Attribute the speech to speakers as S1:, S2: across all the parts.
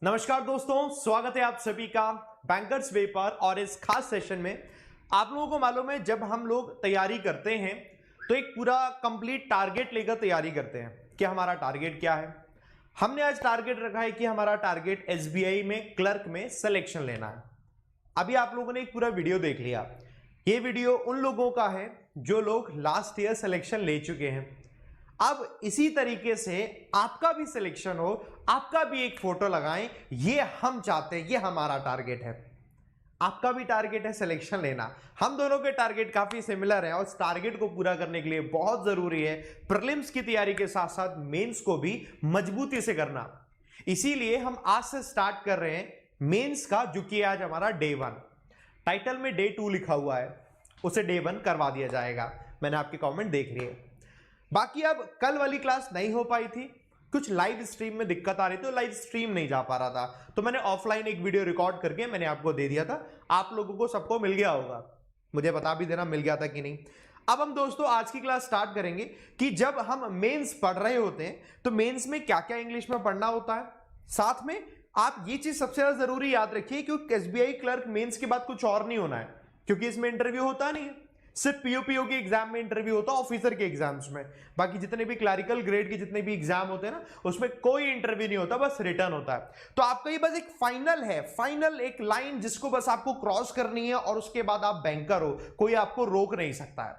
S1: नमस्कार दोस्तों, स्वागत है आप सभी का बैंकर्स वे पर। और इस खास सेशन में आप लोगों को मालूम है, जब हम लोग तैयारी करते हैं तो एक पूरा कंप्लीट टारगेट लेकर तैयारी करते हैं कि हमारा टारगेट क्या है। हमने आज टारगेट रखा है कि हमारा टारगेट एसबीआई में क्लर्क में सिलेक्शन लेना है। अभी आप लोगों ने एक पूरा वीडियो देख लिया। ये वीडियो उन लोगों का है जो लोग लास्ट ईयर सिलेक्शन ले चुके हैं। अब इसी तरीके से आपका भी सिलेक्शन हो, आपका भी एक फोटो लगाएं, ये हम चाहते हैं, ये हमारा टारगेट है। आपका भी टारगेट है सिलेक्शन लेना। हम दोनों के टारगेट काफी सिमिलर है और इस टारगेट को पूरा करने के लिए बहुत जरूरी है प्रीलिम्स की तैयारी के साथ साथ मेंस को भी मजबूती से करना। इसीलिए हम आज से स्टार्ट कर रहे हैं मेंस का, जो कि आज हमारा डे 1। टाइटल में डे 2 लिखा हुआ है, उसे डे 1 करवा दिया जाएगा। मैंने आपके कमेंट देख लिए। बाकी अब कल वाली क्लास नहीं हो पाई थी, कुछ लाइव स्ट्रीम में दिक्कत आ रही थी तो लाइव स्ट्रीम नहीं जा पा रहा था, तो मैंने ऑफलाइन एक वीडियो रिकॉर्ड करके मैंने आपको दे दिया था। आप लोगों को सबको मिल गया होगा, मुझे बता भी देना मिल गया था कि नहीं। अब हम दोस्तों आज की क्लास स्टार्ट करेंगे कि जब हम मेंस पढ़ रहे होते हैं तो मेंस में क्या क्या इंग्लिश में पढ़ना होता है। साथ में आप ये चीज सबसे ज्यादा जरूरी याद रखिए, क्योंकि एसबीआई क्लर्क मेंस के बाद कुछ और नहीं होना है, क्योंकि इसमें इंटरव्यू होता नहीं है। सिर्फ पीओपीओ के एग्जाम में इंटरव्यू होता है, ऑफिसर के एग्जाम्स में। बाकी जितने भी क्लरिकल ग्रेड के जितने भी एग्जाम होते हैं ना, उसमें कोई इंटरव्यू नहीं होता, बस रिटर्न होता है। तो आपका ये बस एक फाइनल है, फाइनल एक लाइन जिसको बस आपको क्रॉस करनी है और उसके बाद आप बैंकर हो, कोई आपको रोक नहीं सकता है।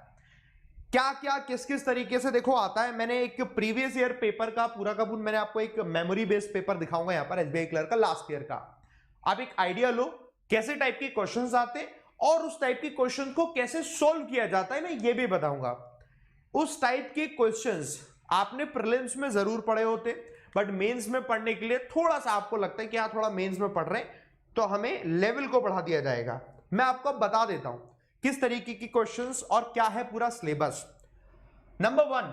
S1: क्या क्या किस किस तरीके से देखो आता है। मैंने एक प्रीवियस ईयर पेपर का पूरा मैंने आपको एक मेमोरी बेस्ड पेपर दिखाऊंगा यहां पर एसबीआई क्लर्क का लास्ट ईयर का। आप एक आइडिया लो कैसे टाइप के क्वेश्चंस आते हैं और उस टाइप के क्वेश्चन को कैसे सोल्व किया जाता है, मैं ये भी बताऊंगा। उस टाइप के क्वेश्चंस आपने प्रीलिम्स में जरूर पढ़े होते, बट मेंस में पढ़ने के लिए थोड़ा सा आपको लगता है कि हाँ थोड़ा मेंस में पढ़ रहे हैं तो हमें लेवल को बढ़ा दिया जाएगा। मैं आपको बता देता हूं किस तरीके की क्वेश्चंस और क्या है पूरा सिलेबस। नंबर 1,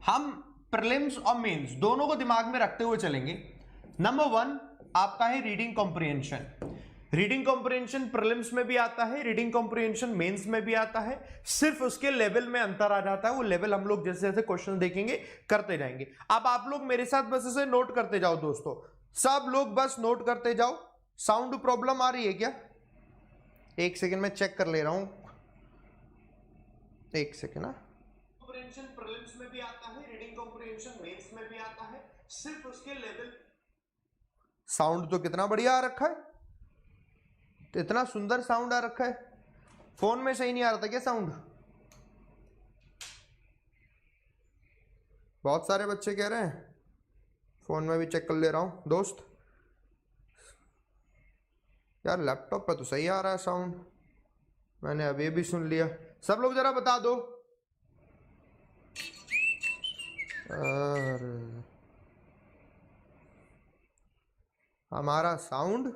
S1: हम प्रीलिम्स और मेंस दोनों को दिमाग में रखते हुए चलेंगे। नंबर 1 आपका है reading comprehension. Reading comprehension prelims में भी आता है, रीडिंग कॉम्प्रिहेंशन मेंस में भी आता है, सिर्फ उसके लेवल में अंतर आ जाता है। वो लेवल हम लोग जैसे जैसे क्वेश्चन देखेंगे करते जाएंगे। अब आप लोग मेरे साथ बस इसे नोट करते जाओ दोस्तों, सब लोग बस नोट करते जाओ। साउंड प्रॉब्लम आ रही है क्या? एक सेकेंड में चेक कर ले रहा हूं, एक सेकेंड। कॉम्प्रिहेंशन प्रीलिम्स में भी आता है, रीडिंग कॉम्प्रिहेंशन मेंस में भी आता है, सिर्फ उसके लेवल। साउंड तो कितना बढ़िया आ रखा है, इतना सुंदर साउंड आ रखा है। फोन में सही नहीं आ रहा था क्या साउंड? बहुत सारे बच्चे कह रहे हैं, फोन में भी चेक कर ले रहा हूं दोस्त। यार लैपटॉप पर तो सही आ रहा है साउंड, मैंने अभी भी सुन लिया। सब लोग जरा बता दो। हमारा साउंड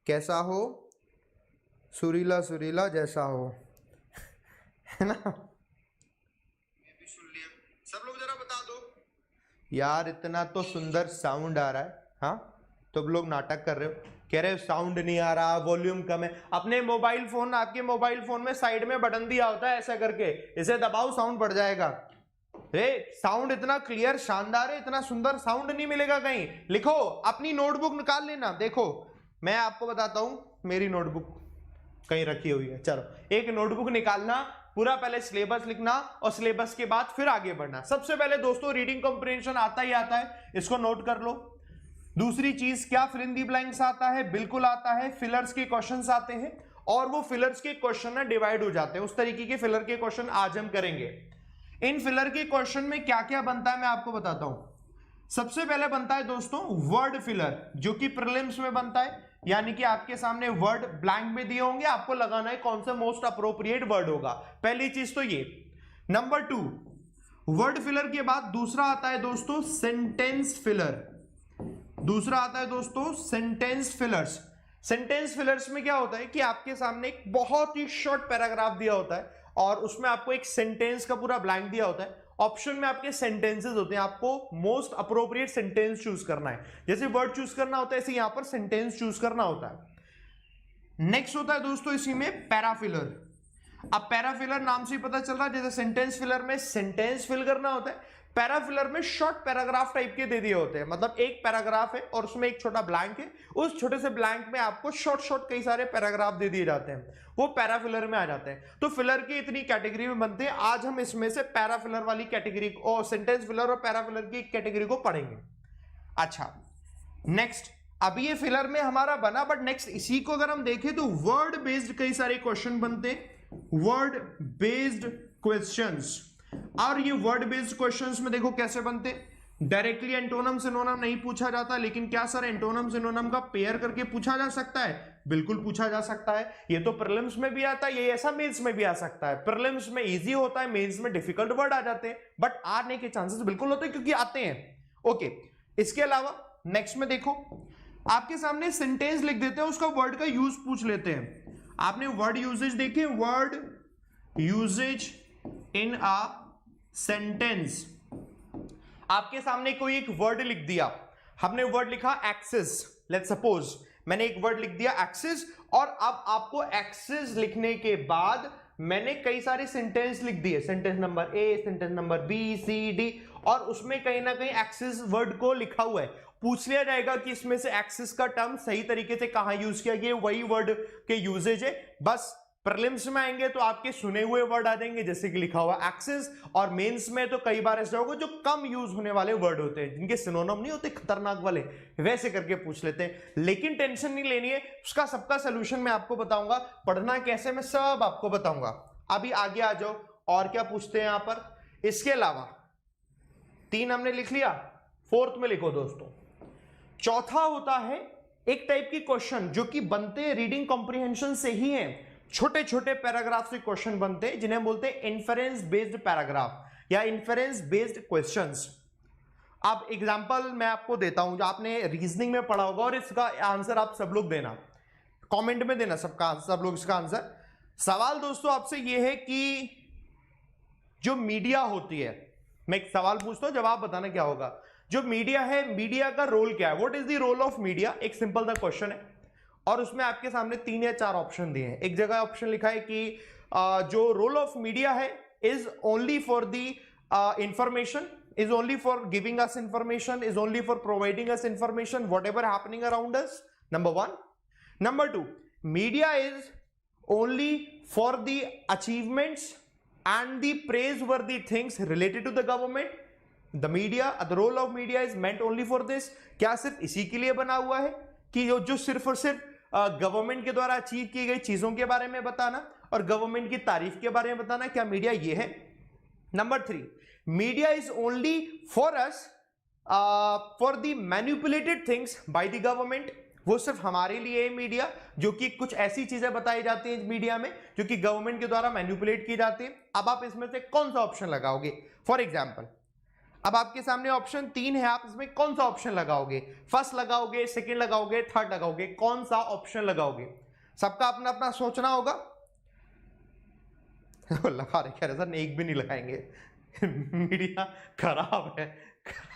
S1: कैसा हो, सुरीला सुरीला जैसा हो, है ना? ये भी सुन लिया। सब लोग जरा बता दो। यार इतना तो सुंदर साउंड आ रहा है। हाँ तो अब लोग नाटक कर रहे हो, कह रहे हो साउंड नहीं आ रहा, वॉल्यूम कम है। अपने मोबाइल फोन, आपके मोबाइल फोन में साइड में बटन दिया होता है ऐसा करके, इसे दबाओ साउंड बढ़ जाएगा। साउंड इतना क्लियर शानदार है, इतना सुंदर साउंड नहीं मिलेगा कहीं। लिखो, अपनी नोटबुक निकाल लेना। देखो मैं आपको बताता हूं, मेरी नोटबुक कहीं रखी हुई है। चलो एक नोटबुक निकालना, पूरा पहले सिलेबस लिखना और सिलेबस के बाद फिर आगे बढ़ना। सबसे पहले दोस्तों रीडिंग कॉम्प्रिहेंशन आता ही आता है, इसको नोट कर लो। दूसरी चीज क्या फिल इन दी ब्लैंक्स आता है? बिल्कुल आता है। फिलर्स के क्वेश्चंस आते हैं और वो फिलर्स के क्वेश्चन ना डिवाइड हो जाते हैं। उस तरीके के फिलर के क्वेश्चन आज हम करेंगे। इन फिलर के क्वेश्चन में क्या क्या बनता है मैं आपको बताता हूं। सबसे पहले बनता है दोस्तों वर्ड फिलर, जो कि प्रीलिम्स में बनता है। यानी कि आपके सामने वर्ड ब्लैंक में दिए होंगे, आपको लगाना है कौन सा मोस्ट अप्रोप्रिएट वर्ड होगा। पहली चीज तो ये। नंबर 2 वर्ड फिलर के बाद दूसरा आता है दोस्तों सेंटेंस फिलर। दूसरा आता है दोस्तों सेंटेंस फिलर्स। सेंटेंस फिलर्स में क्या होता है कि आपके सामने एक बहुत ही शॉर्ट पैराग्राफ दिया होता है और उसमें आपको एक सेंटेंस का पूरा ब्लैंक दिया होता है। ऑप्शन में आपके सेंटेंसेस होते हैं, आपको मोस्ट अप्रोप्रिएट सेंटेंस चूज करना है। जैसे वर्ड चूज करना होता है ऐसे यहां पर सेंटेंस चूज करना होता है। नेक्स्ट होता है दोस्तों इसी में पैराफिलर। अब पैराफिलर नाम से ही पता चल रहा है, जैसे सेंटेंस फिलर में सेंटेंस फिल करना होता है, पैराफिलर में शॉर्ट पैराग्राफ टाइप के दे दिए होते हैं, मतलब एक पैराग्राफ है और उसमें एक छोटा ब्लैंक है, उस छोटे से ब्लैंक में आपको शॉर्ट शॉर्ट कई सारे पैराग्राफ दे दिए जाते हैं, वो पैराफिलर में आ जाते हैं। तो फिलर की इतनी कैटेगरी में बनते हैं। आज हम इसमें से पैराफिलर वाली कैटेगरी और सेंटेंस फिलर और पैराफिलर की कैटेगरी को पढ़ेंगे। अच्छा, नेक्स्ट, अभी ये फिलर में हमारा बना, बट नेक्स्ट इसी को अगर हम देखें तो वर्ड बेस्ड कई सारे क्वेश्चन बनते हैं, वर्ड बेस्ड क्वेश्चंस। और ये वर्ड बेस्ड क्वेश्चंस में देखो कैसे बनते हैं। डायरेक्टली एंटोनम सिनोनम नहीं पूछा जाता, लेकिन क्या सर एंटोनम सिनोनम का पेयर करके पूछा जा सकता है? बिल्कुल पूछा जा सकता है। ये तो प्रीलिम्स में भी आता है, ये ऐसा मेंस में भी आ सकता है। प्रीलिम्स में इजी होता है, मेंस में डिफिकल्ट वर्ड आ जाते हैं, बट आने के चांसेस बिल्कुल होते हैं क्योंकि आते हैं। ओके, इसके अलावा नेक्स्ट में देखो, आपके सामने सेंटेंस लिख देते हैं, उसका वर्ड का यूज पूछ लेते हैं। आपने वर्ड यूजेज देखे, word usages in a sentence. आपके सामने कोई एक वर्ड लिख दिया, हमने वर्ड लिखा एक्सिस, लेट्स सपोज मैंने एक वर्ड लिख दिया एक्सिस, और अब आपको एक्सिस लिखने के बाद मैंने कई सारे सेंटेंस लिख दिए, sentence number A, sentence number B, C, D, और उसमें कहीं ना कहीं एक्सिस वर्ड को लिखा हुआ है। पूछ लिया जाएगा कि इसमें से एक्सिस का टर्म सही तरीके से कहां यूज किया गया, वही वर्ड के यूजेज है। बस प्रीलिम्स में आएंगे तो आपके सुने हुए वर्ड आ जाएंगे, जैसे कि लिखा हुआ एक्सिस, और मेंस में तो कई बार ऐसा होगा जो कम यूज होने वाले वर्ड होते हैं, जिनके सिनोनिम नहीं होते, खतरनाक वाले, वैसे करके पूछ लेते हैं। लेकिन टेंशन नहीं लेनी है, उसका सबका सोल्यूशन मैं आपको बताऊंगा, पढ़ना कैसे मैं सब आपको बताऊंगा। अभी आगे आ जाओ, और क्या पूछते हैं यहां पर। इसके अलावा 3 हमने लिख लिया, 4th में लिखो दोस्तों। चौथा होता है एक टाइप की क्वेश्चन जो कि बनते रीडिंग कॉम्प्रिहेंशन से ही है, छोटे छोटे पैराग्राफ से क्वेश्चन बनते हैं, जिन्हें बोलते हैं इन्फरेंस बेस्ड पैराग्राफ या इन्फरेंस बेस्ड क्वेश्चंस। अब एग्जांपल मैं आपको देता हूं, जो आपने रीजनिंग में पढ़ा होगा, और इसका आंसर आप सब लोग देना, कमेंट में देना सब लोग इसका आंसर। सवाल दोस्तों आपसे यह है कि जो मीडिया होती है, मैं एक सवाल पूछता हूं, जवाब बताना क्या होगा। जो मीडिया है, मीडिया का रोल क्या है, what is the role of media, एक सिंपल सा क्वेश्चन है, और उसमें आपके सामने 3 या 4 ऑप्शन दिए हैं। एक जगह ऑप्शन लिखा है कि जो रोल ऑफ मीडिया है is only for the information, is only for giving us information, is only for providing us information whatever happening around us, number 1. Number 2, media is only for the achievements and the praiseworthy things related to the government. The media, the role of media is meant only for this. क्या सिर्फ इसी के लिए बना हुआ है कि जो सिर्फ और सिर्फ गवर्नमेंट के द्वारा अचीव की गई चीजों के बारे में बताना और गवर्नमेंट की तारीफ के बारे में बताना, क्या मीडिया ये है? Number 3, media is only for us for the manipulated things by the government. वो सिर्फ हमारे लिए है मीडिया, जो कि कुछ ऐसी चीजें बताई जाती हैं मीडिया में जो कि गवर्नमेंट के द्वारा मैनिपुलेट की जाती है। अब आप इसमें से कौन सा ऑप्शन लगाओगे? फॉर एग्जाम्पल, अब आपके सामने ऑप्शन 3 है, आप इसमें कौन सा ऑप्शन लगाओगे? फर्स्ट लगाओगे, सेकंड लगाओगे, थर्ड लगाओगे, कौन सा ऑप्शन लगाओगे? सबका अपना अपना सोचना होगा। लगा रहे, कह रहे सर एक भी नहीं लगाएंगे, मीडिया खराब है,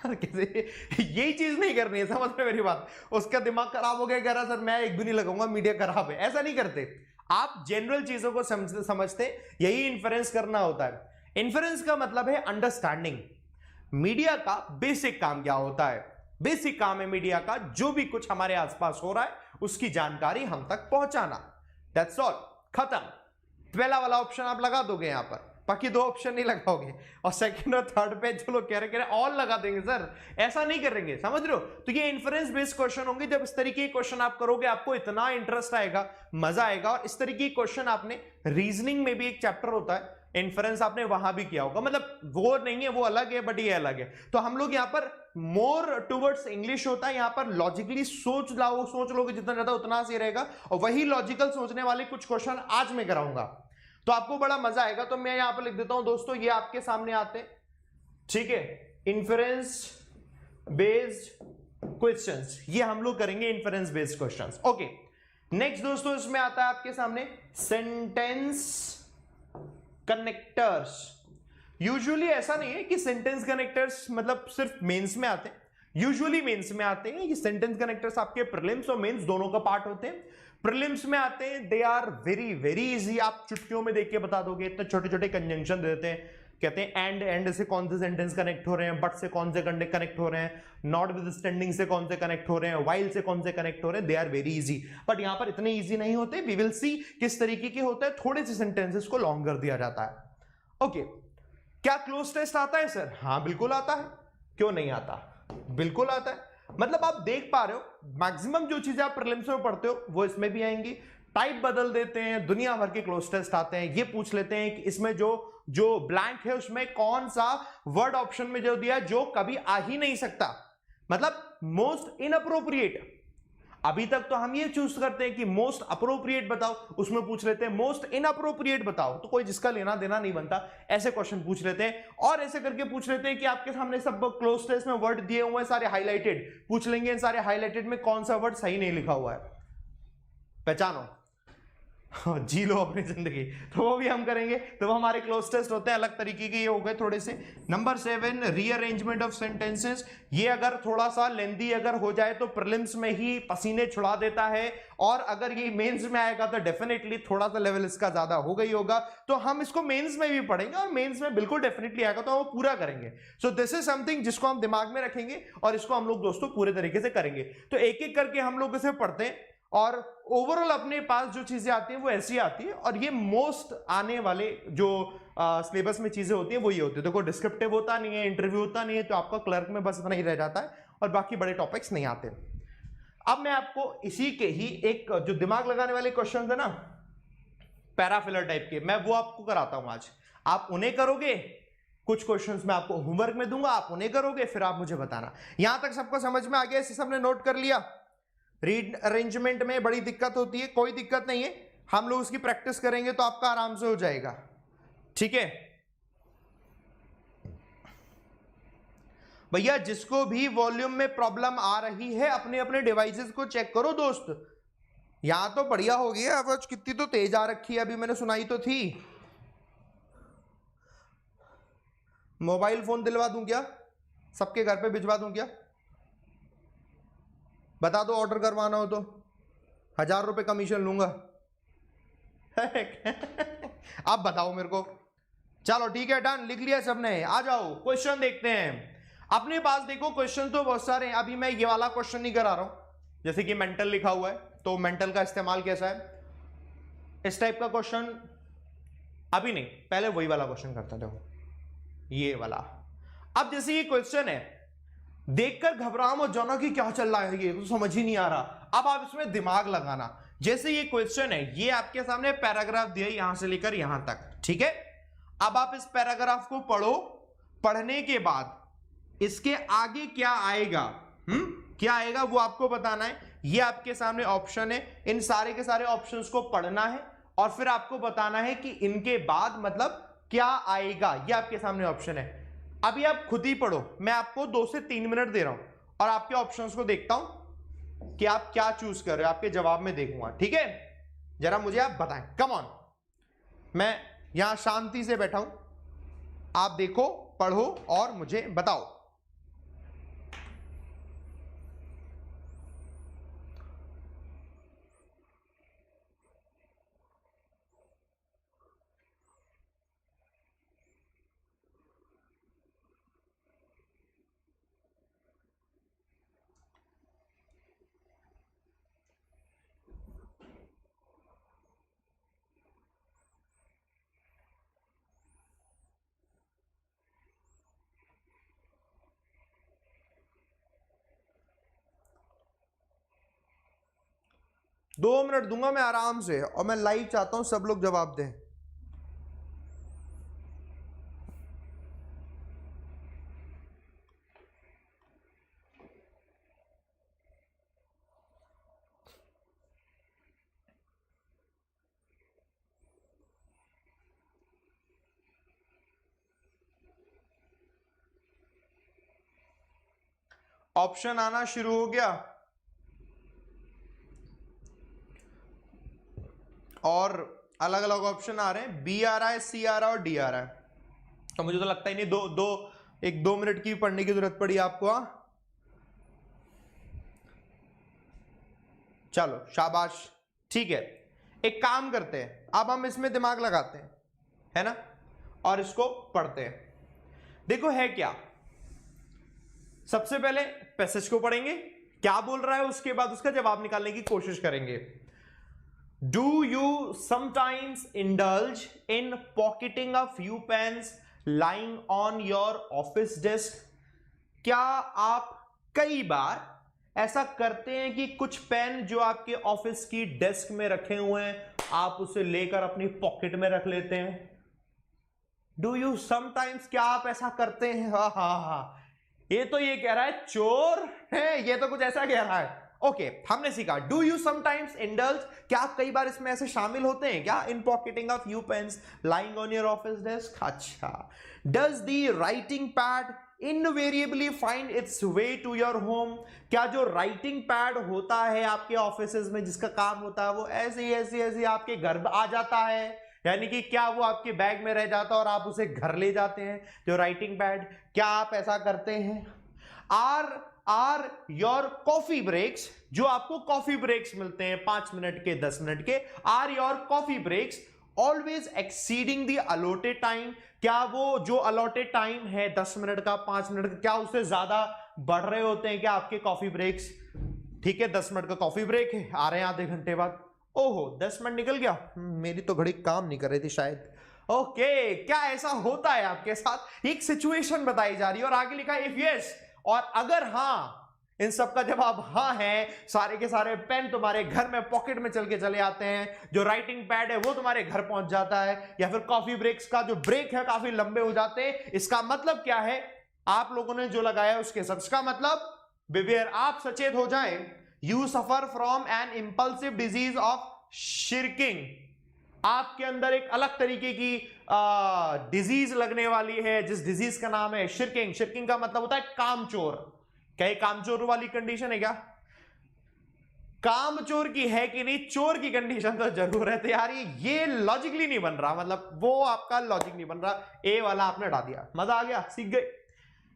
S1: कैसे? यही चीज नहीं करनी है, समझ में मेरी बात। उसका दिमाग खराब हो गया, कह रहा सर मैं एक भी नहीं लगाऊंगा, मीडिया खराब है। ऐसा नहीं करते आप, जनरल चीजों को समझते, यही इन्फरेंस करना होता है। इन्फरेंस का मतलब है अंडरस्टैंडिंग। मीडिया का बेसिक काम क्या होता है? बेसिक काम है मीडिया का, जो भी कुछ हमारे आसपास हो रहा है उसकी जानकारी हम तक पहुंचाना। दैट्स ऑल, खत्म। पहला वाला ऑप्शन आप लगा दोगे यहां पर, बाकी 2 ऑप्शन नहीं लगाओगे, और सेकंड और थर्ड पे जो लोग कह रहे ऑल लगा देंगे सर, ऐसा नहीं करेंगे, समझ रहे हो? तो ये इन्फरेंस बेस्ड क्वेश्चन होंगे। जब इस तरीके के क्वेश्चन आप करोगे आपको इतना इंटरेस्ट आएगा, मजा आएगा। और इस तरीके के क्वेश्चन आपने रीजनिंग में भी एक चैप्टर होता है इन्फरेंस, आपने वहां भी किया होगा, मतलब वो नहीं है, वो अलग है, बट ये अलग है। तो हम लोग यहाँ पर मोर टुवर्ड्स इंग्लिश होता है, यहाँ पर लॉजिकली सोच लोगे जितना ज्यादा उतना सही रहेगा। और वही लॉजिकल सोचने वाले कुछ क्वेश्चन आज मैं कराऊंगा, तो आपको बड़ा मजा आएगा। तो मैं यहां पर लिख देता हूं दोस्तों, ये आपके सामने आते हैं, ठीक है, इन्फरेंस बेस्ड क्वेश्चंस, ये हम लोग करेंगे inference based questions. Okay, next दोस्तों इसमें आता है आपके सामने सेंटेंस कनेक्टर्स। यूजुअली ऐसा नहीं है कि सेंटेंस कनेक्टर्स मतलब सिर्फ मेंस में आते हैं, यूजुअली मेंस में आते हैं। ये सेंटेंस कनेक्टर्स आपके प्रीलिम्स और मेंस दोनों का पार्ट होते हैं। प्रीलिम्स में आते हैं, they are very very easy, आप चुटकियों में देख के बता दोगे, इतने छोटे छोटे कंजंक्शन देते हैं। कहते हैं एंड से कौन से सेंटेंस कनेक्ट हो रहे हैं, बट से कौन से कनेक्ट हो रहे हैं, नॉट विद स्टैंडिंग से कौन से कनेक्ट हो रहे हैं, वाइल से कौन से कनेक्ट हो रहे हैं, they are very easy. But यहां पर इतने इजी नहीं होते, वी विल सी किस तरीके के होते हैं, थोड़े से सेंटेंसेस को लॉन्ग कर दिया जाता है। ओके, क्या क्लोज टेस्ट आता है सर? हाँ बिल्कुल आता है, क्यों नहीं आता, बिल्कुल आता है। मतलब आप देख पा रहे हो मैक्सिमम जो चीजें आप प्रीलिम्स में पढ़ते हो वो इसमें भी आएंगी। टाइप बदल देते हैं, दुनिया भर के क्लोज टेस्ट आते हैं, ये पूछ लेते हैं कि इसमें जो ब्लैंक है उसमें कौन सा वर्ड ऑप्शन में जो दिया जो कभी आ ही नहीं सकता, मतलब मोस्ट इनअप्रोप्रिएट। अभी तक तो हम ये चूज करते हैं कि मोस्ट अप्रोप्रिएट बताओ, उसमें पूछ लेते हैं मोस्ट इनअप्रोप्रिएट बताओ, तो कोई जिसका लेना देना नहीं बनता, ऐसे क्वेश्चन पूछ लेते हैं। और ऐसे करके पूछ लेते हैं कि आपके सामने सब क्लोज टेस्ट में वर्ड दिए हुए हैं सारे हाईलाइटेड, पूछ लेंगे इन सारे हाईलाइटेड में कौन सा वर्ड सही नहीं लिखा हुआ है, पहचानो, जी लो अपनी जिंदगी, तो वो भी हम करेंगे। तो वो हमारे क्लोज टेस्ट होते हैं अलग तरीके के, ये हो गए थोड़े से। नंबर 7 रीअरेंजमेंट ऑफ सेंटेंसेस, ये अगर थोड़ा सा लेंदी अगर हो जाए तो प्रीलिम्स में ही पसीने छुड़ा देता है, और अगर ये मेंस में आएगा तो डेफिनेटली थोड़ा सा लेवल इसका ज्यादा हो गई होगा, तो हम इसको मेंस में भी पढ़ेंगे और मेंस में बिल्कुल डेफिनेटली आएगा तो हम पूरा करेंगे। सो दिस इज समथिंग जिसको हम दिमाग में रखेंगे और इसको हम लोग दोस्तों पूरे तरीके से करेंगे। तो एक एक करके हम लोग इसे पढ़ते हैं और ओवरऑल अपने पास जो चीजें आती हैं वो ऐसी आती है, और ये मोस्ट आने वाले जो सिलेबस में चीजें होती है वो ये होती है। देखो डिस्क्रिप्टिव होता नहीं है, इंटरव्यू होता नहीं है, तो आपका क्लर्क में बस इतना ही रह जाता है और बाकी बड़े टॉपिक्स नहीं आते। अब मैं आपको इसी के ही एक जो दिमाग लगाने वाले क्वेश्चन है ना पैराफिलर टाइप के, मैं वो आपको कराता हूं आज। आप उन्हें करोगे, कुछ क्वेश्चंस मैं आपको होमवर्क में दूंगा, आप उन्हें करोगे, फिर आप मुझे बताना। यहां तक सबको समझ में आ गया? इसे सबने नोट कर लिया? रीड अरेंजमेंट में बड़ी दिक्कत होती है, कोई दिक्कत नहीं है, हम लोग उसकी प्रैक्टिस करेंगे तो आपका आराम से हो जाएगा, ठीक है भैया। जिसको भी वॉल्यूम में प्रॉब्लम आ रही है अपने अपने डिवाइसेस को चेक करो दोस्त। यहां तो बढ़िया हो गया, आवाज कितनी तो तेज आ रखी है, अभी मैंने सुनाई तो थी। मोबाइल फोन दिलवा दूं क्या, सबके घर पे भिजवा दूं क्या? बता दो, ऑर्डर करवाना हो तो 1000 रुपए कमीशन लूंगा। आप बताओ मेरे को। चलो ठीक है, डन, लिख लिया सबने। आ जाओ क्वेश्चन देखते हैं अपने पास। देखो क्वेश्चन तो बहुत सारे हैं, अभी मैं ये वाला क्वेश्चन नहीं करा रहा हूं, जैसे कि मेंटल लिखा हुआ है, तो मेंटल का इस्तेमाल कैसा है, इस टाइप का क्वेश्चन अभी नहीं, पहले वही वाला क्वेश्चन करता। देखो ये वाला, अब जैसे ये क्वेश्चन है, देखकर घबराओ मत जाना कि क्या चल रहा है, ये तो समझ ही नहीं आ रहा। अब आप इसमें दिमाग लगाना। जैसे ये क्वेश्चन है, ये आपके सामने पैराग्राफ दिया यहां से लेकर यहां तक, ठीक है। अब आप इस पैराग्राफ को पढ़ो, पढ़ने के बाद इसके आगे क्या आएगा, क्या आएगा वो आपको बताना है। ये आपके सामने ऑप्शन है, इन सारे के सारे ऑप्शंस को पढ़ना है और फिर आपको बताना है कि इनके बाद मतलब क्या आएगा। ये आपके सामने ऑप्शन है, अभी आप खुद ही पढ़ो, मैं आपको 2 से 3 मिनट दे रहा हूं और आपके ऑप्शंस को देखता हूं कि आप क्या चूज कर रहे हो, आपके जवाब में देखूंगा, ठीक है। जरा मुझे आप बताएं, कम ऑन। मैं यहां शांति से बैठा हूं, आप देखो, पढ़ो और मुझे बताओ। दो मिनट दूंगा मैं आराम से, और मैं लाइव चाहता हूं सब लोग जवाब दें। ऑप्शन आना शुरू हो गया और अलग अलग ऑप्शन आ रहे हैं, बी आ रहा है, सी आ रहा है और डी आ रहा है। तो मुझे तो लगता ही नहीं 2 मिनट की पढ़ने की जरूरत पड़ी आपको। चलो शाबाश, ठीक है। एक काम करते हैं, अब हम इसमें दिमाग लगाते हैं, है ना, और इसको पढ़ते हैं। देखो है क्या, सबसे पहले पैसेज को पढ़ेंगे, क्या बोल रहा है, उसके बाद उसका जवाब निकालने की कोशिश करेंगे। Do you sometimes indulge in pocketing a few pens lying on your office desk? क्या आप कई बार ऐसा करते हैं कि कुछ पेन जो आपके ऑफिस की डेस्क में रखे हुए हैं आप उसे लेकर अपनी पॉकेट में रख लेते हैं? डू यू समटाइम्स, क्या आप ऐसा करते हैं? हा हा हा, ये तो ये कह रहा है चोर है, ये तो कुछ ऐसा कह रहा है। ओके, हमने सीखा डू यू समटाइम्स इंडल्ज, क्या आप कई बार इसमें ऐसे शामिल होते हैं क्या? In pocketing of you pens lying on your office desk. अच्छा, does the writing pad invariably find its way to your home? क्या जो राइटिंग पैड होता है आपके ऑफिसेज में जिसका काम होता है वो ऐसे आपके घर आ जाता है? यानी कि क्या वो आपके बैग में रह जाता है और आप उसे घर ले जाते हैं जो राइटिंग पैड? क्या आप ऐसा करते हैं? आर योर कॉफी ब्रेक्स, जो आपको कॉफी ब्रेक्स मिलते हैं 5 मिनट के 10 मिनट के, are your coffee breaks always exceeding the allotted time? क्या वो जो अलॉटेड टाइम है 10 मिनट का 5 मिनट का, क्या उससे ज्यादा बढ़ रहे होते हैं क्या आपके कॉफी ब्रेक्स? ठीक है, 10 मिनट का कॉफी ब्रेक है, आ रहे हैं आधे घंटे बाद, ओहो 10 मिनट निकल गया, मेरी तो घड़ी काम नहीं कर रही थी शायद। ओके, क्या ऐसा होता है आपके साथ? एक सिचुएशन बताई जा रही है और आगे लिखा है इफ यस, और अगर हां, इन सब का जवाब हां है, सारे के सारे पेन तुम्हारे घर में पॉकेट में चल के चले आते हैं, जो राइटिंग पैड है वो तुम्हारे घर पहुंच जाता है, या फिर कॉफी ब्रेक्स का जो ब्रेक है काफी लंबे हो जाते हैं, इसका मतलब क्या है? आप लोगों ने जो लगाया उसके सब का मतलब बिवेयर, आप सचेत हो जाएं। You suffer from an impulsive disease of shirking, आपके अंदर एक अलग तरीके की डिजीज लगने वाली है जिस डिजीज का नाम है शिर्किंग। शिर्किंग का मतलब होता है कामचोर। क्या ये कामचोर वाली कंडीशन है क्या? कामचोर की है कि नहीं, चोर की कंडीशन तो जरूर है। तो यार ये लॉजिकली नहीं बन रहा, मतलब वो आपका लॉजिक नहीं बन रहा। ए वाला आपने हटा दिया, मजा आ गया, सीख गए।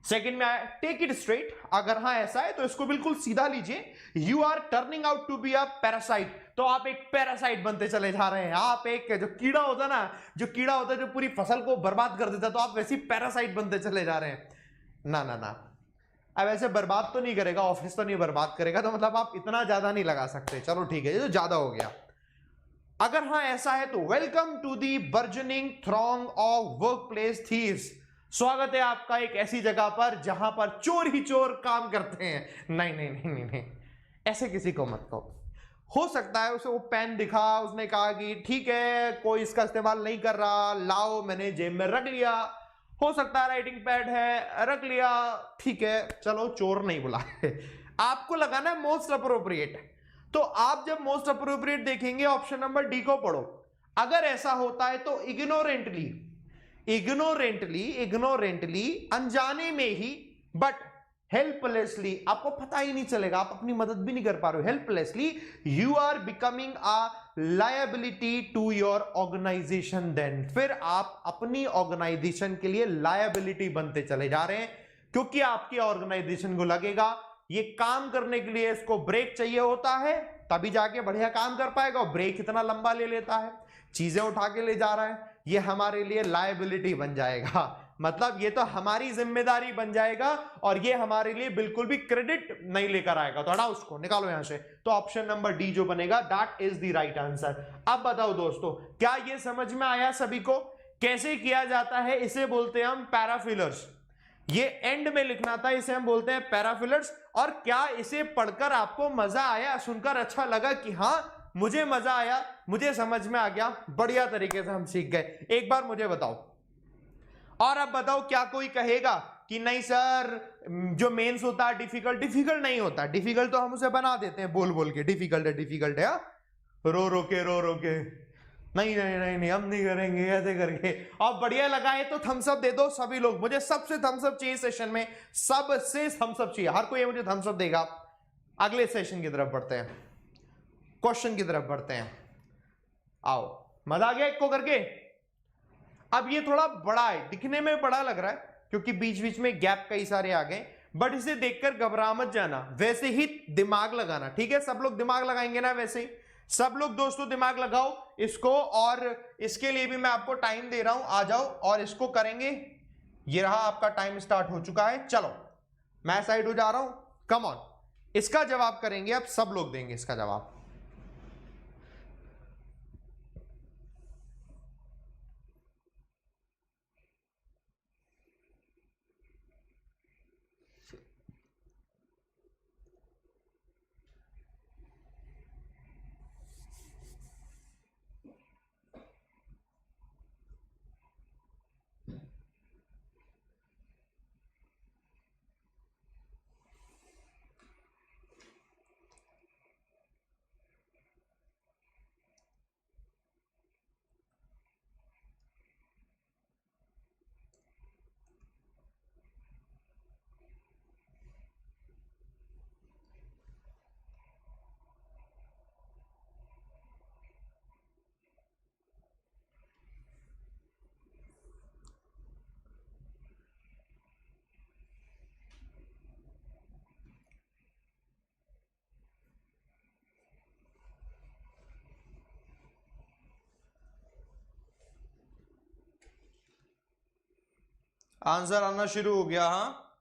S1: सेकंड में आया टेक इट स्ट्रेट, अगर हाँ ऐसा है तो इसको बिल्कुल सीधा लीजिए। You are turning out to be a parasite, तो आप एक पैरासाइट बनते चले जा रहे हैं। आप एक जो कीड़ा होता है ना, जो कीड़ा होता है जो पूरी फसल को बर्बाद कर देता है, तो आप वैसी पैरासाइट बनते चले जा रहे हैं। ना ना ना, अब ऐसे बर्बाद तो नहीं करेगा, ऑफिस तो नहीं बर्बाद करेगा, तो मतलब आप इतना ज्यादा नहीं लगा सकते। चलो ठीक है, ये तो ज्यादा हो गया। अगर हाँ ऐसा है तो welcome to the burgeoning throng of workplace thieves, स्वागत है आपका एक ऐसी जगह पर जहां पर चोर ही चोर काम करते हैं। नहीं नहीं नहीं नहीं, नहीं। ऐसे किसी को मत कहो। हो सकता है उसे वो पेन दिखा, उसने कहा कि ठीक है कोई इसका इस्तेमाल नहीं कर रहा, लाओ मैंने जेब में रख लिया। हो सकता है राइटिंग पैड है, रख लिया, ठीक है, चलो चोर नहीं बुला। आपको लगाना है मोस्ट अप्रोप्रिएट, तो आप जब मोस्ट अप्रोप्रिएट देखेंगे ऑप्शन नंबर डी को पढ़ो। अगर ऐसा होता है तो इग्नोरेंटली, अनजाने में ही, बट हेल्पलेसली, आपको पता ही नहीं चलेगा, आप अपनी मदद भी नहीं कर पा रहे हो। Helplessly you are becoming a liability to your organisation, then फिर आप अपनी ऑर्गेनाइजेशन के लिए लायबिलिटी बनते चले जा रहे हैं, क्योंकि आपकी ऑर्गेनाइजेशन को लगेगा ये काम करने के लिए इसको ब्रेक चाहिए होता है, तभी जाके बढ़िया काम कर पाएगा। और ब्रेक इतना लंबा ले लेता है, चीजें उठा के ले जा रहा है, ये हमारे लिए लायबिलिटी बन जाएगा, मतलब ये तो हमारी जिम्मेदारी बन जाएगा और ये हमारे लिए बिल्कुल भी क्रेडिट नहीं लेकर आएगा। तो हटाओ उसको, निकालो यहां से। तो ऑप्शन नंबर डी जो बनेगा that is the right answer. अब बताओ दोस्तों, क्या ये समझ में आया सभी को कैसे किया जाता है? इसे बोलते हैं हम पैराफिलर्स। ये एंड में लिखना था, इसे हम बोलते हैं पैराफिलर्स। और क्या इसे पढ़कर आपको मजा आया, सुनकर अच्छा लगा कि हाँ मुझे मजा आया, मुझे समझ में आ गया, बढ़िया तरीके से हम सीख गए? एक बार मुझे बताओ। और अब बताओ, क्या कोई कहेगा कि नहीं सर जो मेंस होता है डिफिकल्ट नहीं होता? डिफिकल्ट तो हम उसे बना देते हैं बोल बोल के, डिफिकल्ट है, रो रो के नहीं नहीं नहीं नहीं हम नहीं करेंगे ऐसे करके। और बढ़िया लगा है तो थम्स अप दे दो सभी लोग, मुझे सबसे थम्स अप चाहिए सेशन में, सबसे थम्स अप चाहिए, हर कोई मुझे थम्स अप देगा। अगले सेशन की तरफ बढ़ते हैं, क्वेश्चन की तरफ बढ़ते हैं। आओ, मजा आ गया एक को करके? अब ये थोड़ा बड़ा है, दिखने में बड़ा लग रहा है क्योंकि बीच बीच में गैप कई सारे आ गए, बट इसे देखकर घबरा मत जाना, वैसे ही दिमाग लगाना, ठीक है? सब लोग दिमाग लगाएंगे ना वैसे ही, सब लोग दोस्तों दिमाग लगाओ इसको, और इसके लिए भी मैं आपको टाइम दे रहा हूं, आ जाओ और इसको करेंगे। ये रहा आपका टाइम स्टार्ट हो चुका है। चलो मैं साइड हो जा रहा हूं, कम ऑन। इसका जवाब करेंगे अब, सब लोग देंगे इसका जवाब। आंसर आना शुरू हो गया। हाँ,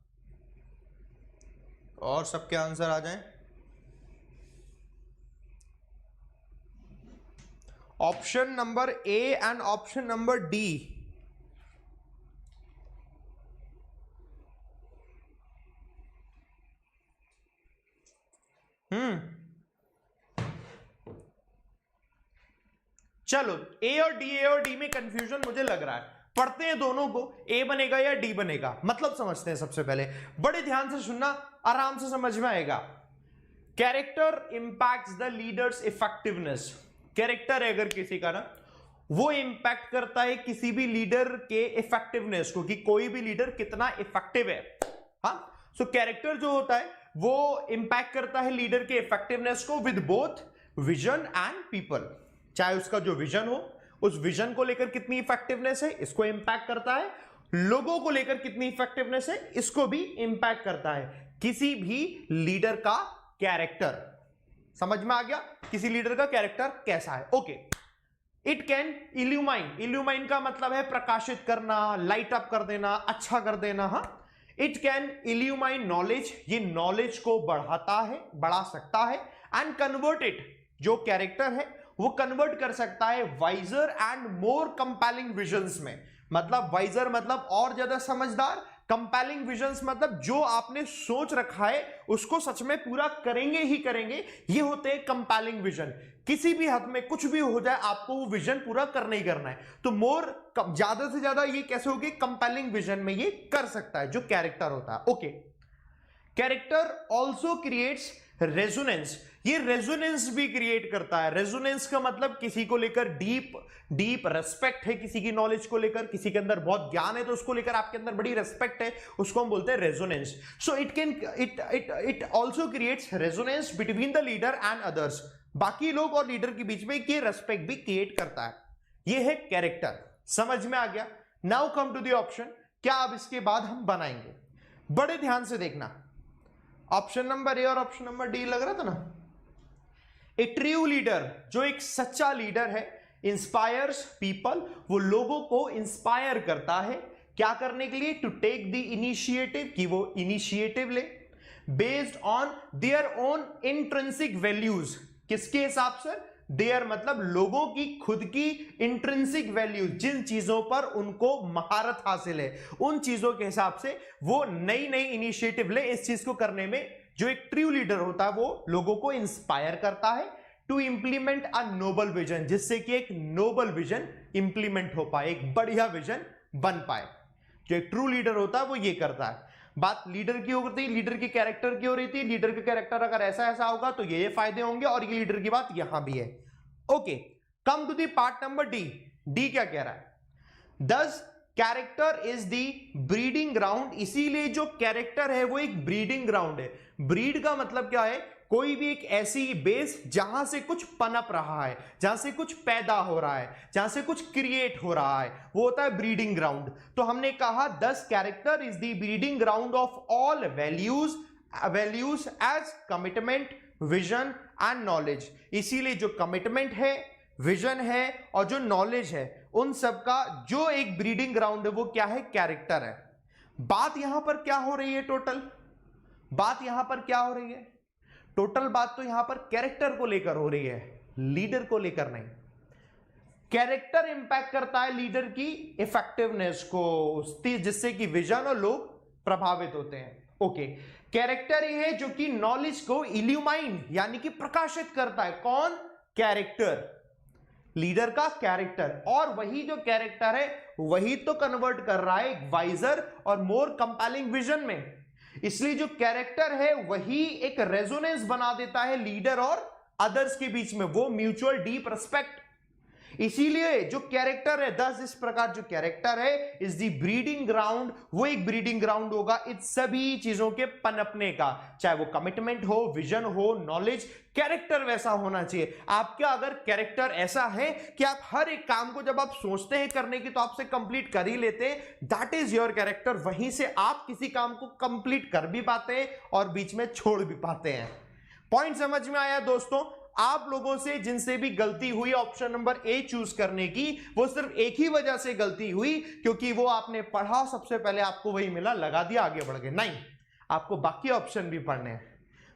S1: और सबके आंसर आ जाएं। Option number A and option number D. चलो ए और डी में कंफ्यूजन मुझे लग रहा है, पढ़ते हैं दोनों को, ए बनेगा या डी बनेगा। मतलब समझते हैं। सबसे पहले बड़े ध्यान से सुनना, आराम से समझ में आएगा। Character impacts the leaders effectiveness. Character है अगर किसी का ना, वो इंपैक्ट करता है किसी भी लीडर के इफेक्टिवनेस को, कि कोई भी लीडर कितना इफेक्टिव है। हाँ, सो कैरेक्टर जो होता है वो इंपैक्ट करता है लीडर के इफेक्टिवनेस को with both vision and people. चाहे उसका जो विजन हो, उस विजन को लेकर कितनी इफेक्टिवनेस है, इसको इंपैक्ट करता है। लोगों को लेकर कितनी इफेक्टिवनेस है, इसको भी इंपैक्ट करता है किसी भी लीडर का कैरेक्टर। समझ में आ गया किसी लीडर का कैरेक्टर कैसा है। Okay, it can illuminate. Illuminate का मतलब है प्रकाशित करना, लाइट अप कर देना, अच्छा कर देना। हाँ, इट कैन इल्यूमाइन नॉलेज। ये नॉलेज को बढ़ाता है, बढ़ा सकता है। एंड कन्वर्ट इट, जो कैरेक्टर है वो कन्वर्ट कर सकता है wiser and more compelling visions में। मतलब वाइजर मतलब और ज्यादा समझदार, कंपेलिंग विजन्स मतलब जो आपने सोच रखा है उसको सच में पूरा करेंगे ही करेंगे। ये होते हैं कंपेलिंग विजन। किसी भी हद में कुछ भी हो जाए, आपको वो विजन पूरा करना ही करना है। तो मोर, ज्यादा से ज्यादा ये कैसे होगी, कंपेलिंग विजन में ये कर सकता है जो कैरेक्टर होता है। Okay, character also creates resonance. ये रेजोनेंस भी क्रिएट करता है। रेजोनेंस का मतलब किसी को लेकर डीप रेस्पेक्ट है, किसी की नॉलेज को लेकर, किसी के अंदर बहुत ज्ञान है तो उसको लेकर आपके अंदर बड़ी रेस्पेक्ट है, उसको हम बोलते हैं resonance. So it also creates resonance between the leader and others. बाकी लोग और लीडर के बीच में ये रेस्पेक्ट भी क्रिएट करता है। ये है कैरेक्टर। समझ में आ गया। Now come to the option. क्या अब इसके बाद हम बनाएंगे, बड़े ध्यान से देखना। ऑप्शन नंबर ए और ऑप्शन नंबर डी लग रहा था ना। ए ट्रू लीडर, जो एक सच्चा लीडर है, इंस्पायर्स पीपल, वो लोगों को इंस्पायर करता है क्या करने के लिए, टू टेक द इनिशिएटिव, कि वो इनिशिएटिव ले, based on their own intrinsic values. किसके हिसाब से, देयर मतलब लोगों की खुद की इंट्रिंसिक वैल्यू, जिन चीजों पर उनको महारत हासिल है उन चीजों के हिसाब से वो नई नई इनिशिएटिव ले इस चीज को करने में। जो एक ट्रू लीडर होता है वो लोगों को इंस्पायर करता है to implement a noble vision, जिससे कि एक नोबल विजन इंप्लीमेंट हो पाए, एक बढ़िया विजन बन पाए। जो एक ट्रू लीडर होता है वो ये करता है। बात लीडर की हो रही थी, लीडर के कैरेक्टर की हो रही थी। लीडर का कैरेक्टर अगर ऐसा ऐसा होगा तो ये फायदे होंगे, और ये लीडर की बात यहां भी है। Okay, come to the part number D. D क्या कह रहा है, this character is the breeding ground. इसीलिए जो कैरेक्टर है वो एक ब्रीडिंग ग्राउंड है। ब्रीड का मतलब क्या है, कोई भी एक ऐसी बेस जहां से कुछ पनप रहा है, जहां से कुछ पैदा हो रहा है, जहां से कुछ क्रिएट हो रहा है, वो होता है ब्रीडिंग ग्राउंड। तो हमने कहा 10 character is the breeding ground of all values as commitment, vision and knowledge. इसीलिए जो कमिटमेंट है, विजन है और जो नॉलेज है, उन सब का जो एक ब्रीडिंग ग्राउंड है वो क्या है? कैरेक्टर है। बात यहां पर क्या हो रही है? टोटल बात यहां पर क्या हो रही है? टोटल बात तो यहां पर कैरेक्टर को लेकर हो रही है, लीडर को लेकर नहीं। कैरेक्टर इंपैक्ट करता है लीडर की इफेक्टिवनेस को, जिससे कि विजन और लोग प्रभावित होते हैं। ओके, कैरेक्टर ये है जो कि नॉलेज को इल्यूमाइन यानी कि प्रकाशित करता है। कौन? कैरेक्टर, लीडर का कैरेक्टर। और वही जो कैरेक्टर है वही तो कन्वर्ट कर रहा है एक वाइजर और मोर कंपेलिंग विजन में। इसलिए जो कैरेक्टर है वही एक रेजोनेंस बना देता है लीडर और अदर्स के बीच में, वो म्यूचुअल डीप रिस्पेक्ट। इसीलिए जो कैरेक्टर है, दस इस प्रकार जो कैरेक्टर है इज दी ब्रीडिंग ग्राउंड, वो एक ब्रीडिंग ग्राउंड होगा इन सभी चीजों के पनपने का, चाहे वो कमिटमेंट हो, विजन हो, नॉलेज। कैरेक्टर वैसा होना चाहिए आपका। अगर कैरेक्टर ऐसा है कि आप हर एक काम को जब आप सोचते हैं करने की तो आपसे कंप्लीट कर ही लेते हैं, दैट इज योर कैरेक्टर। वहीं से आप किसी काम को कंप्लीट कर भी पाते हैं और बीच में छोड़ भी पाते हैं। पॉइंट समझ में आया दोस्तों? आप लोगों से जिनसे भी गलती हुई ऑप्शन नंबर ए चूज करने की, वो सिर्फ एक ही वजह से गलती हुई क्योंकि वो आपने पढ़ा, सबसे पहले आपको वही मिला, लगा दिया, आगे बढ़ गए। नहीं, आपको बाकी ऑप्शन भी पढ़ने हैं।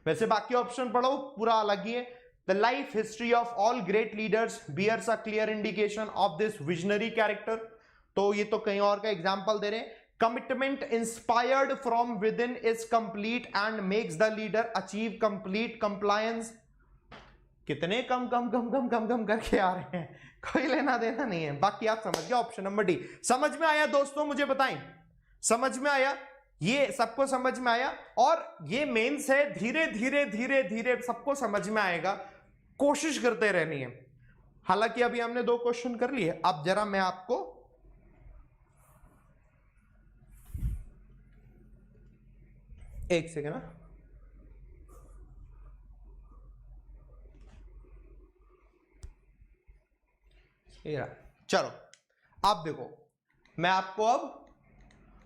S1: वैसे बाकी ऑप्शन पढ़ो, पूरा अलग ही है। The life history of all great leaders bears a clear indication of this visionary character. तो ये तो कहीं और का एग्जाम्पल दे रहे हैं। Commitment inspired from with in is complete and makes the leader achieve complete compliance. कितने कम कम कम कम कम कम करके आ रहे हैं, कोई लेना देना नहीं है। बाकी आप समझ गए, ऑप्शन नंबर डी। समझ में आया दोस्तों? मुझे बताएं, समझ में आया? ये सबको समझ में आया? और ये मेंस है, धीरे धीरे धीरे धीरे सबको समझ में आएगा, कोशिश करते रहनी है। हालांकि अभी हमने 2 क्वेश्चन कर लिए। अब जरा मैं आपको एक सेकेंड ना, चलो अब देखो, मैं आपको अब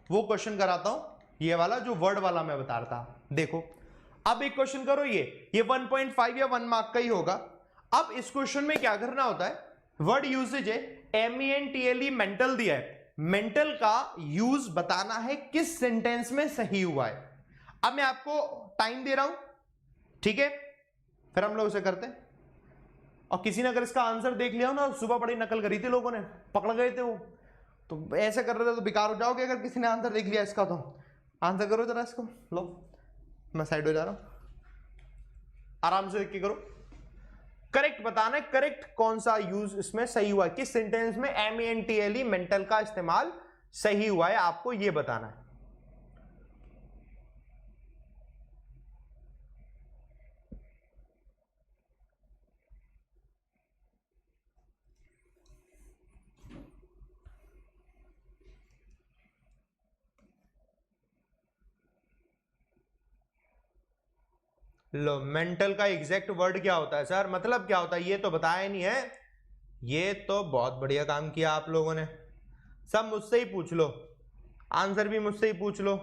S1: वो क्वेश्चन कराता हूं, ये वाला जो वर्ड वाला मैं बता रहा था। देखो अब एक क्वेश्चन करो, ये 1.5 या 1 मार्क का ही होगा। अब इस क्वेश्चन में क्या करना होता है, वर्ड यूसेज है, MENTAL मेंटल दिया है, मेंटल का यूज बताना है किस सेंटेंस में सही हुआ है। अब मैं आपको टाइम दे रहा हूं, ठीक है, फिर हम लोग उसे करते हैं। और किसी ने अगर इसका आंसर देख लिया हो ना, सुबह बड़ी नकल करी थी लोगों ने, पकड़ गए थे वो, तो ऐसे कर रहे थे तो बेकार हो जाओगे। अगर किसी ने आंसर देख लिया इसका तो आंसर करो जरा इसको। लो मैं साइड हो जा रहा हूं, आराम से देख के करो। करेक्ट बताना है, करेक्ट कौन सा यूज इसमें सही हुआ है, किस सेंटेंस में MENTAL मेंटल का इस्तेमाल सही हुआ है, आपको यह बताना है। लो, मेंटल का एग्जैक्ट वर्ड क्या होता है सर, मतलब क्या होता है, ये तो बताया नहीं है। ये तो बहुत बढ़िया काम किया आप लोगों ने, सब मुझसे ही पूछ लो, आंसर भी मुझसे ही पूछ लो।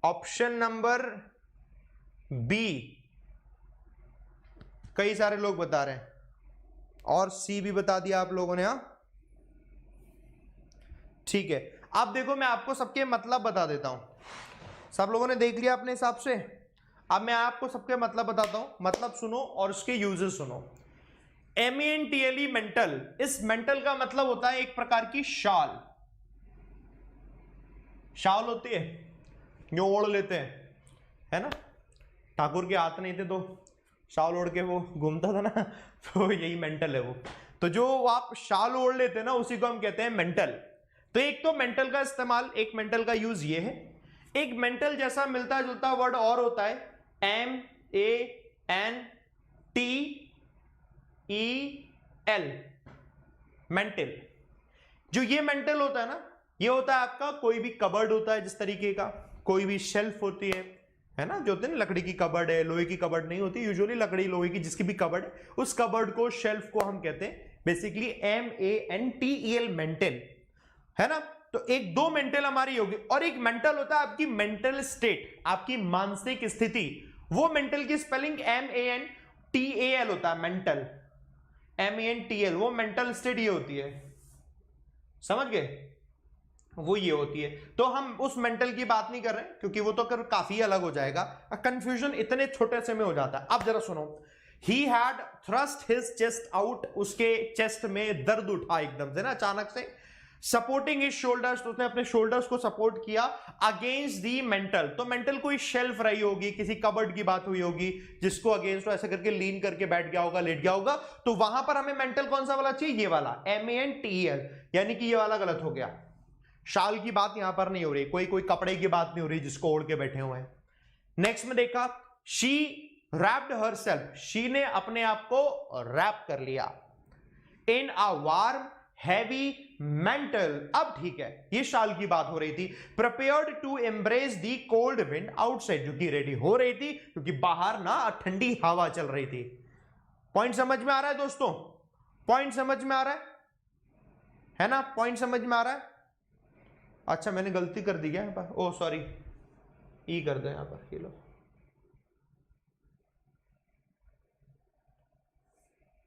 S1: ऑप्शन नंबर बी कई सारे लोग बता रहे हैं, और सी भी बता दिया आप लोगों ने। हाँ ठीक है, अब देखो मैं आपको सबके मतलब बता देता हूं। सब लोगों ने देख लिया अपने हिसाब से, अब मैं आपको सबके मतलब बताता हूं, मतलब सुनो और उसके यूजेस सुनो। MENTAL मेंटल, इस मेंटल का मतलब होता है एक प्रकार की शाल। शाल होती है जो ओढ़ लेते हैं, है ना, ठाकुर के हाथ नहीं थे तो शाल ओढ़ के वो घूमता था ना, तो यही मेंटल है वो। तो जो आप शाल ओढ़ लेते हैं ना, उसी को हम कहते हैं मेंटल। तो एक तो मेंटल का इस्तेमाल, एक मेंटल का यूज ये है। एक मेंटल जैसा मिलता जुलता वर्ड और होता है, MENTAL, मेंटल। जो ये मेंटल होता है ना, ये होता है आपका कोई भी कबर्ड होता है जिस तरीके का, कोई भी शेल्फ होती है, है ना, जो होते हैं लकड़ी की कबर्ड है, लोहे की कबर्ड नहीं होती, यूजुअली लकड़ी लोहे की जिसकी भी कबर्ड है, उस कबर्ड को, शेल्फ को हम कहते हैं बेसिकली MENTEL, मेंटल, है ना। तो एक दो मेंटल हमारी होगी, और एक मेंटल होता है आपकी मेंटल स्टेट, आपकी मानसिक स्थिति। वो मेंटल की स्पेलिंग MENTAL होता है, मेंटल, MENTL, वो मेंटल स्टेट ये होती है, समझ गए, वो ये होती है। तो हम उस मेंटल की बात नहीं कर रहे हैं क्योंकि वो तो कर काफी अलग हो जाएगा, कंफ्यूजन इतने छोटे से में हो जाता है। अब जरा सुनो, he had thrust his chest out, उसके चेस्ट में दर्द उठा एकदम से ना अचानक से, सपोर्टिंग हिज शोल्डर्स, तो उसने अपने शोल्डर्स को सपोर्ट किया अगेंस्ट दी मेंटल। तो मेंटल कोई शेल्फ रही होगी, किसी कबर्ड की बात हुई होगी जिसको अगेंस्ट ऐसे करके लीन करके बैठ गया होगा, लेट गया होगा, तो वहां पर हमें मेंटल कौन सा वाला चाहिए, ये वाला MENTEL, यानी कि ये वाला गलत हो गया। शाल की बात यहां पर नहीं हो रही, कोई कपड़े की बात नहीं हो रही जिसको ओढ़ के बैठे हुए हैं। नेक्स्ट में देखा, शी रैप्ड हरसेल्फ, शी ने अपने आप को रैप कर लिया इन अ वार्म हैवी मेंटल। अब ठीक है, ये शाल की बात हो रही थी। Prepared to embrace the cold wind outside, जो कि रेडी हो रही थी क्योंकि बाहर ना ठंडी हवा चल रही थी। पॉइंट समझ में आ रहा है दोस्तों, पॉइंट समझ में आ रहा है ना, पॉइंट समझ में आ रहा है। अच्छा मैंने गलती कर दी क्या यहाँ पर, ओ सॉरी, ई कर दो यहाँ पर, ये लो,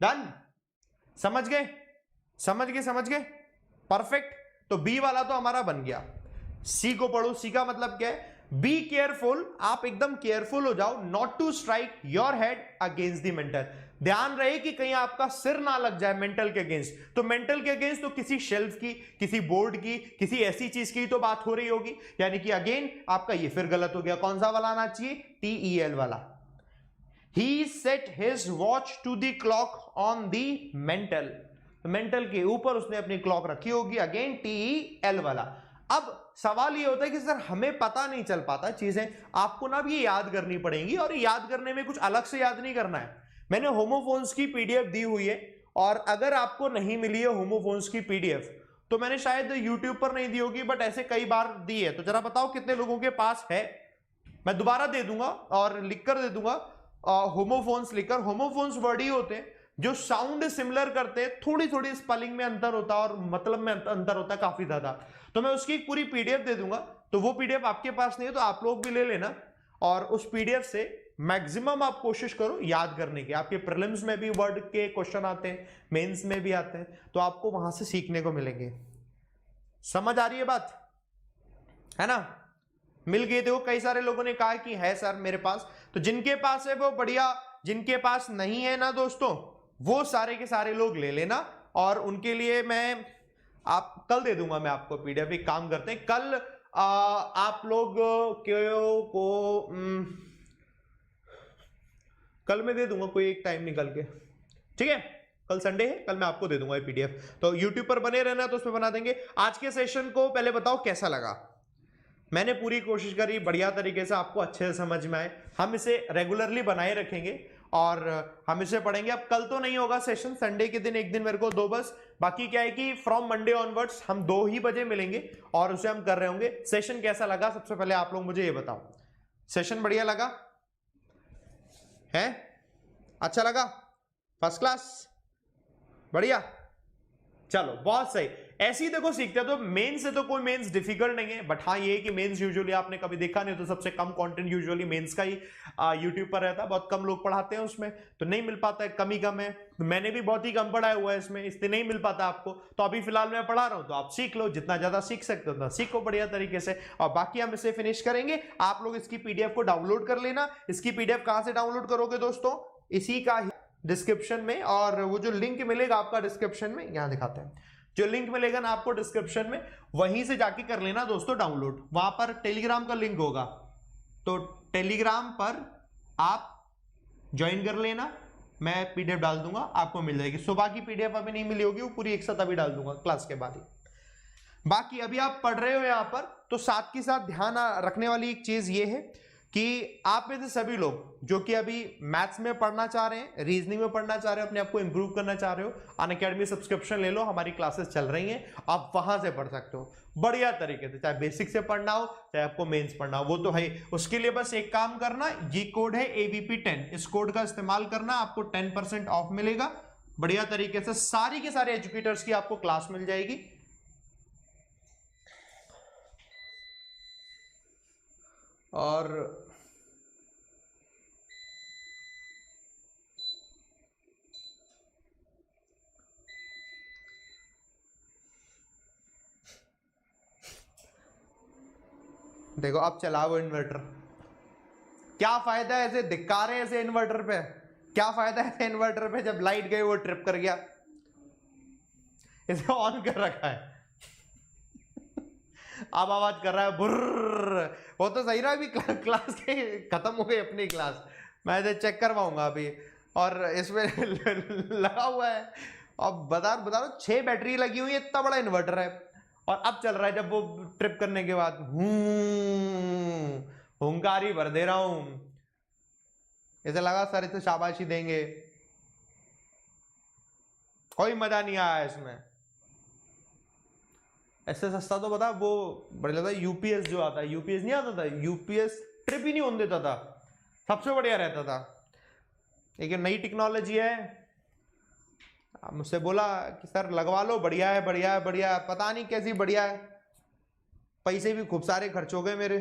S1: डन, समझ गए, समझ गए, समझ गए, परफेक्ट। तो बी वाला तो हमारा बन गया। सी को पढ़ो, सी का मतलब क्या है, बी केयरफुल, आप एकदम केयरफुल हो जाओ, not to strike your head against the mantel, ध्यान रहे कि कहीं आपका सिर ना लग जाए मेंटल के अगेंस्ट। तो मेंटल के अगेंस्ट तो किसी शेल्फ की, किसी बोर्ड की, किसी ऐसी चीज की तो बात हो रही होगी, यानी कि अगेन आपका ये फिर गलत हो गया। कौन सा वाला आना चाहिए, TEL वाला। He set his watch to the clock on the mental, mental के ऊपर उसने अपनी क्लॉक रखी होगी, अगेन TEL वाला। अब सवाल ये होता है कि सर हमें पता नहीं चल पाता चीजें, आपको ना भी याद करनी पड़ेंगी, और याद करने में कुछ अलग से याद नहीं करना है। मैंने होमोफोन्स की PDF दी हुई है, और अगर आपको नहीं मिली है होमोफोन्स की PDF तो मैंने शायद यूट्यूब पर नहीं दी होगी, बट ऐसे कई बार दी है। तो जरा बताओ कितने लोगों के पास है, मैं दोबारा दे दूंगा और लिखकर दे दूंगा, होमोफोन्स लिखकर। होमोफोन्स वर्ड ही होते हैं जो साउंड सिमिलर करते हैं, थोड़ी थोड़ी स्पेलिंग में अंतर होता है और मतलब में अंतर होता है काफी ज्यादा। तो मैं उसकी एक पूरी PDF दे दूंगा, तो वो PDF आपके पास नहीं है तो आप लोग भी ले लेना, और उस PDF से मैक्सिमम आप कोशिश करो याद करने की। आपके प्रीलिम्स में भी वर्ड के क्वेश्चन आते हैं, मेंस में भी आते हैं, तो आपको वहां से सीखने को मिलेंगे। समझ आ रही है बात, है ना, मिल गई। देखो कई सारे लोगों ने कहा कि है सर मेरे पास, तो जिनके पास है वो बढ़िया, जिनके पास नहीं है ना दोस्तों, वो सारे के सारे लोग ले लेना, और उनके लिए मैं आप कल दे दूंगा मैं आपको PDF। एक काम करते हैं, कल आप लोग को कल मैं दे दूंगा कोई एक टाइम निकल के, ठीक है, कल संडे है, कल मैं आपको दे दूंगा ये PDF। तो यूट्यूब पर बने रहना, तो उसमें बना देंगे। आज के सेशन को पहले बताओ कैसा लगा, मैंने पूरी कोशिश करी बढ़िया तरीके से आपको अच्छे से समझ में आए। हम इसे रेगुलरली बनाए रखेंगे और हम इसे पढ़ेंगे। अब कल तो नहीं होगा सेशन, संडे के दिन एक दिन मेरे को दो बस, बाकी क्या है कि फ्रॉम मंडे ऑनवर्ड्स हम 2 ही बजे मिलेंगे और उसे हम कर रहे होंगे। सेशन कैसा लगा सबसे पहले आप लोग मुझे ये बताओ, सेशन बढ़िया लगा है, अच्छा लगा, फर्स्ट क्लास, बढ़िया, चलो बहुत सही। ऐसे ही देखो सीखते हैं। तो मेंस से तो कोई मेंस डिफिकल्ट नहीं है, बट हाँ ये कि मेंस यूजुअली आपने कभी देखा नहीं, तो सबसे कम कंटेंट यूजुअली मेंस का ही यूट्यूब पर रहता है, बहुत कम लोग पढ़ाते हैं उसमें, तो नहीं मिल पाता है, कमी कम है। मैंने भी बहुत ही कम पढ़ाया हुआ है इसमें, इसलिए नहीं मिल पाता आपको। तो अभी फिलहाल मैं पढ़ा रहा हूँ, तो आप सीख लो, जितना ज्यादा सीख सकते हो उतना सीखो बढ़िया तरीके से। और बाकी हम इसे फिनिश करेंगे। आप लोग इसकी PDF को डाउनलोड कर लेना। इसकी PDF कहाँ से डाउनलोड करोगे दोस्तों, इसी का डिस्क्रिप्शन में, और वो जो लिंक मिलेगा आपका डिस्क्रिप्शन में, यहां दिखाते हैं, जो लिंक मिलेगा ना आपको डिस्क्रिप्शन में, वहीं से जाके कर लेना दोस्तों डाउनलोड। वहां पर टेलीग्राम का लिंक होगा, तो टेलीग्राम पर आप ज्वाइन कर लेना, मैं PDF डाल दूंगा, आपको मिल जाएगी। सुबह की PDF अभी नहीं मिली होगी, वो पूरी एक साथ अभी डाल दूंगा क्लास के बाद ही। बाकी अभी आप पढ़ रहे हो यहां पर, तो साथ के साथ ध्यान रखने वाली एक चीज ये है कि आप में से सभी लोग जो कि अभी मैथ्स में पढ़ना चाह रहे हैं, रीजनिंग में पढ़ना चाह रहे हो, अपने आप को इंप्रूव करना चाह रहे हो, अनअकैडमी सब्सक्रिप्शन ले लो, हमारी क्लासेस चल रही हैं, आप वहां से पढ़ सकते हो बढ़िया तरीके से, चाहे बेसिक से पढ़ना हो चाहे आपको मेंस पढ़ना हो, वो तो है। उसके लिए बस एक काम करना, ये कोड है AVP10, इस कोड का इस्तेमाल करना, आपको 10% ऑफ मिलेगा बढ़िया तरीके से, सारी के सारे एजुकेटर्स की आपको क्लास मिल जाएगी। और देखो अब चला वो इन्वर्टर, क्या फायदा है ऐसे दिखा रहे हैं ऐसे इन्वर्टर पे, क्या फायदा है इन्वर्टर पे जब लाइट गई वो ट्रिप कर गया, इसे ऑन कर रखा है अब आवाज कर रहा है बुर्र, वो तो सही रहा, अभी क्लास के खत्म हो गई अपनी क्लास, मैं इसे चेक करवाऊंगा अभी, और इसमें लगा हुआ है, अब बता रहा 6 बैटरी लगी हुई है, इतना बड़ा इन्वर्टर है, और अब चल रहा है जब वो ट्रिप करने के बाद हुंकारी भर दे रहा हूं, ऐसे लगा सर इसे शाबाशी देंगे, कोई मजा नहीं आया इसमें। ऐसे सस्ता तो बता वो बढ़िया लगता है, यूपीएस जो आता है, यूपीएस नहीं आता था, यूपीएस ट्रिप ही नहीं होने देता था, सबसे बढ़िया रहता था। लेकिन नई टेक्नोलॉजी है, मुझसे बोला कि सर लगवा लो, बढ़िया है बढ़िया है बढ़िया है, पता नहीं कैसी बढ़िया है, पैसे भी खूब सारे खर्च हो गए मेरे।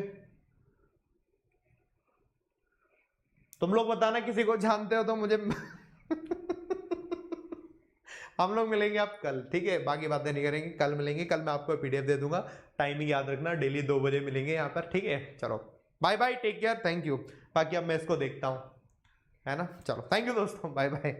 S1: तुम लोग बताना किसी को जानते हो तो मुझे हम लोग मिलेंगे आप कल, ठीक है, बाकी बातें नहीं करेंगे, कल मिलेंगे, कल मैं आपको PDF दे दूंगा, टाइमिंग याद रखना, डेली 2 बजे मिलेंगे यहाँ पर, ठीक है, चलो bye bye, take care, thank you. बाकी अब मैं इसको देखता हूँ, है ना, चलो थैंक यू दोस्तों, बाय बाय।